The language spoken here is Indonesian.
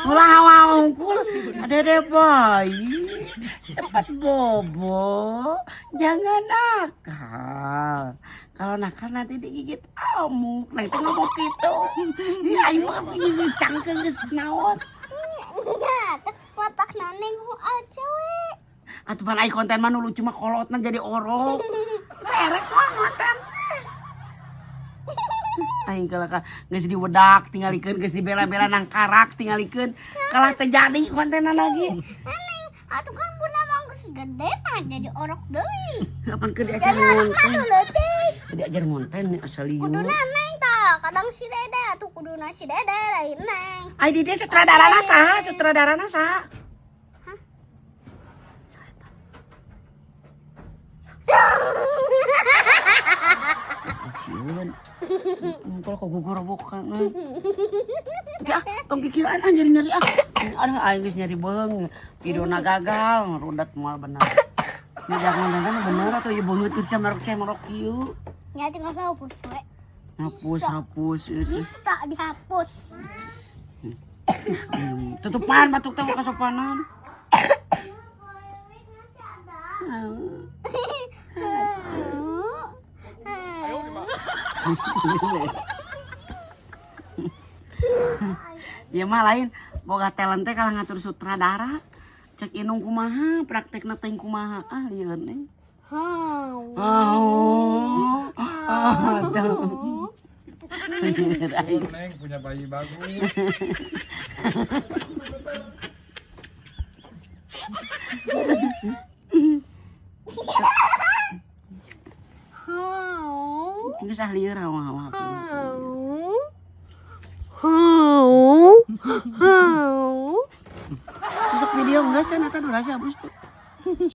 Ulah wangkul, Dede bayi, tempat bobo, jangan nakal. Kalau nakal nanti digigit amuk, nah itu ngomong gitu. Ini aing mah gigit cangkeung geus naon. Watak naneng ku aja we. Atuh pan aing konten mah nu lucu mah kolotna jadi orok. Teh erek mah konten teh. Aing kalah geus diwedak tingalikeun geus dibela-bela nang karak tingalikeun kalah teh jadi kontenan lagi. Neneng, atuh kan bunda mah geus gede mah jadi orok deui. Kapan ke diajar Jadi orok mah ngonten? leutik. Diajar ngonten asal ieu. Kudu neneng tah, kadang si Dede atuh kuduna si Dede lain neng. Ai di dia sutradarana saha? Sutradarana saha? Hah? Sieun. Kalau kok gogorobokan. Ya, tong kikieuan nyeri-nyeri ah. Aduh aing geus nyeri beung. Videona gagal, rudat moal bener. Ini jangan bener atau ieu beungeut geus cemerok kieu. Ya tinggal hapus we. Hapus. Bisa dihapus. Tutupan batuk teh kasopanan. Ya mah lain boga talent teh kalah ngatur sutradara. Cek inung kumaha, praktekna teh kumaha. Ah lieun nih. Neng punya bayi bagus. Geus ah lieur hawa-hawa. Susuk video geus cenah teh durasi habis tuh.